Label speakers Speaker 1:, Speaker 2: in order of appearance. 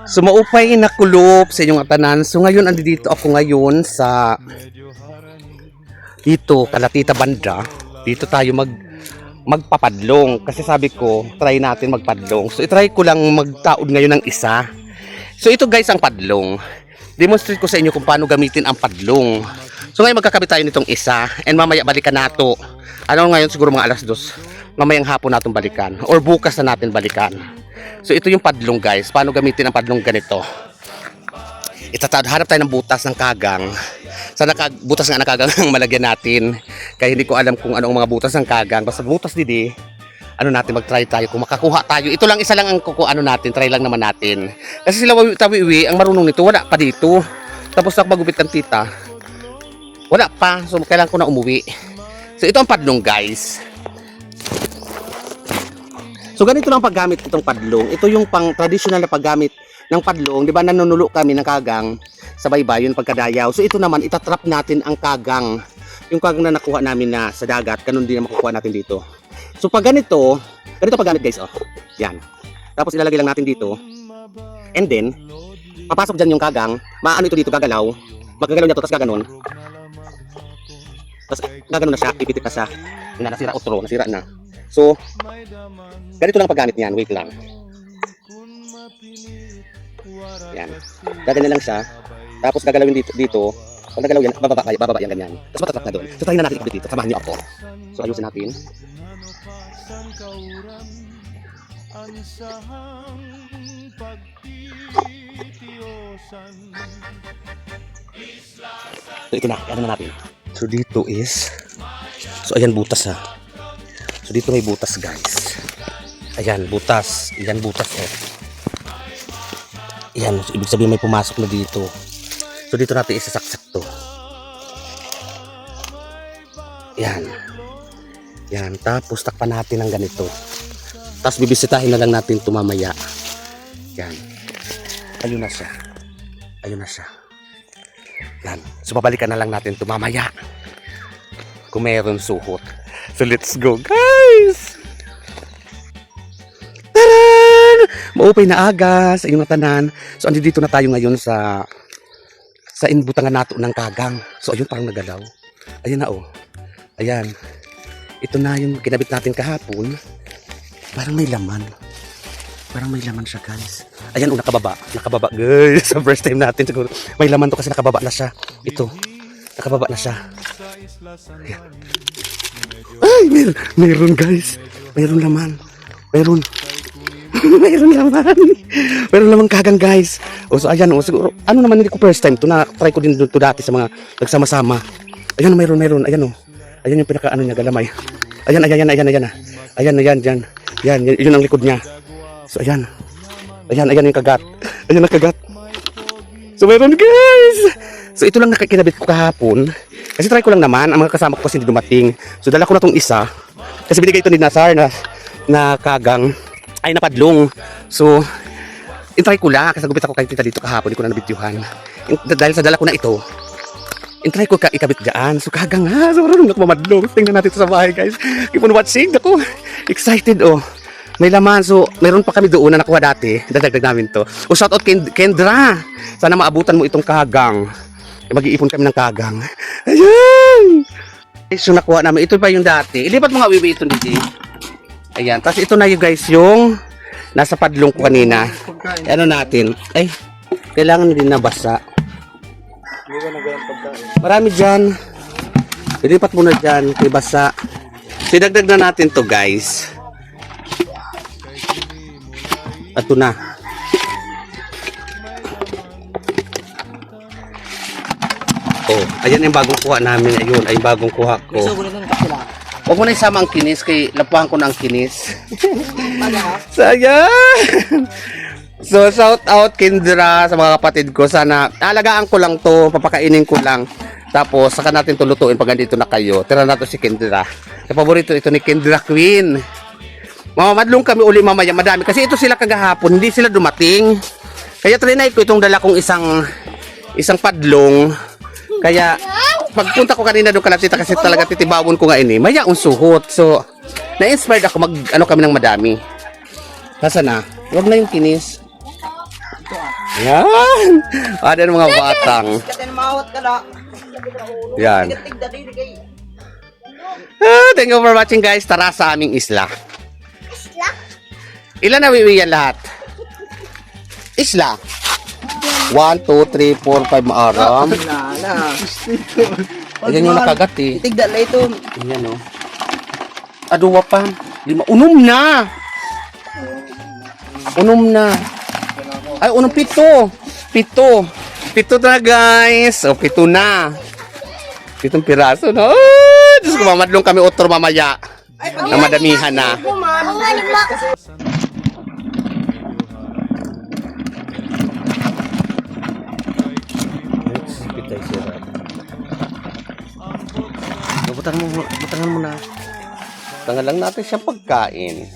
Speaker 1: So maupay na kulop sa inyong atanan. So ngayon andito ako ngayon sa dito Kalatita banda. Dito tayo magpapadlong kasi sabi ko try natin magpadlong. So itry ko lang magtaod ngayon ng isa. So ito guys ang padlong. Demonstrate ko sa inyo kung paano gamitin ang padlong. So ngayon magkakabit tayo nitong isa and mamaya balikan nato. Ano ngayon siguro mga alas 2. Mamayang hapon natin balikan or bukas na natin balikan. So ito yung padlong guys. Paano gamitin ang padlong ganito? Harap tayo ng butas ng kagang. Sana butas nga ng kagang ang malagyan natin. Kaya hindi ko alam kung ano ang mga butas ng kagang. Basta butas didi. Ano natin mag-try tayo kung makakuha tayo. Ito lang isa lang ang ano natin. Try lang naman natin. Kasi sila tawi-iwi ang marunong nito. Wala pa dito. Tapos magupit ng tita. Wala pa. So kailangan ko na umuwi. So ito ang padlong guys. So ganito lang paggamit itong padlong. Ito yung pang traditional na paggamit ng padlong. Di ba nanunulo kami ng kagang sa baybayon pagkadayaw. So ito naman itatrap natin ang kagang. Yung kagang na nakuha namin na sa dagat, ganun din ang makukuha natin dito. So pag ganito paggamit guys, oh. Yan. Tapos ilalagay lang natin dito. And then papasok dyan yung kagang. Maano ito dito gagalaw. Magagalaw niya to, tapos gaganon. Tapos gaganon na siya, pipitik na siya. Nasira utro, nasira na. So ganito lang paggamit niyan, wait lang. Yan. Gaganyan lang siya. Tapos gagalawin dito. Pag nagalaw yan, bababa yan ganyan. Tapos matatrap na doon. So try na natin ikabit dito. Samahan niyo ako. So ayusin natin. So ito na, ano na natin. So dito is, so ayan butas ha. So dito may butas guys. Ayan butas. Ayan butas oh. Ayan, so ibig sabihin may pumasok na dito. So dito natin isasaksak to. Ayan. Ayan, tapos takpan natin ng ganito. Tapos bibisitahin na lang natin ito mamaya. Ayan. Ayun na siya. Ayun na siya. Ayan. So babalikan na lang natin ito mamaya. Kung mayroon suhot. So let's go guys! Taran! Maupay na aga sa inyong tanan. So andito na tayo ngayon sa inbutangan nato ng kagang. So ayun parang nagalaw. Ayan na oh. Ayan. Ito na yung kinabit natin kahapon. Parang may laman. Parang may laman siya guys. Ayan oh, nakababa. Nakababa guys. Sa first time natin siguro. May laman to kasi nakababa na siya. Ito. Nakababa na siya. Ayan. Ay, meron guys. Meron laman. Meron. Meron laman. Meron laman kagang guys. O so ayan o, siguro, ano naman hindi ko first time to, na-try ko din to dati sa mga nagsama-sama. Ayan o, meron. Ayan o. Ayan yung pinaka ano niya, galamay. Ayan. Ayan, yun ang likod niya. So ayan. Ayan yung kagat. Ayan ang kagat. So meron guys. So ito lang nakikinabit ko kahapon. Kasi try ko lang naman, ang mga kasama ko kasi hindi dumating. So dala ko na tong isa. Kasi binigay ito ni Nazar na kagang, ay napadlong. So, intry ko lang, kasi nagupit ako kay tita dito kahapon, hindi ko na nabidyohan. Dahil sa dala ko na ito, intry ko ikabit dyan. So kagang ha, so marunong ako mamadlong. Tingnan natin ito sa bahay guys. Keep on watching, ako. Excited oh. May laman, so meron pa kami doon na nakuha dati. Dadagdag namin to. O shoutout Kendra. Sana maabutan mo itong kagang. Mag-iipon kami ng kagang. Ayan! So nakuha namin. Ito pa yung dati. Ilipat mo nga wiwi ito dito. Ayan. Tapos ito na yung guys yung nasa padlong ko kanina. Ano natin? Ay, kailangan din na basa. Marami dyan. Ilipat mo na dyan. Kay basa. Sinagdag na natin to guys. Ito na. Oh, ayan yung bagong kuha namin. Ayun, ay bagong kuha ko. Huwag mo na isama ang kinis, kay lapuhan ko na ang kinis. So, ayan. So, shout out Kendra sa mga kapatid ko. Sana, alagaan ko lang to, papakainin ko lang. Tapos, saka natin to lutuin pag andito na kayo. Tira na to si Kendra. Yung paborito ito ni Kendra Queen. Mamamadlong kami uli mamaya, madami. Kasi ito sila kagahapon, hindi sila dumating. Kaya trinay ko itong dala kong isang padlong. Kaya pagpunta ko kanina doon kalapsita kasi talaga titibawon ko nga ini. Maya suhot. So na-inspired ako mag kami ng madami. Nasa na? Huwag na yung kinis. Yan. Ada ng mga batang. Yan. Thank you for watching guys. Tara sa aming isla.
Speaker 2: Isla?
Speaker 1: Ilan na wiwiyan lahat? Isla. 1, 2, 3, 4, 5 maaram. Ayan yung nakagat eh.
Speaker 3: Tigda na ito.
Speaker 1: Ayan o. Aduwa pa. 5. Unom na. Unom na. Ay, unong 7. 7 na guys. O, 7 na. 7 piraso na. Oh, Diyos ko, mamadlong kami otro mamaya. Na madamihan na. Butangan mo na. Tangan lang natin siyang pagkain.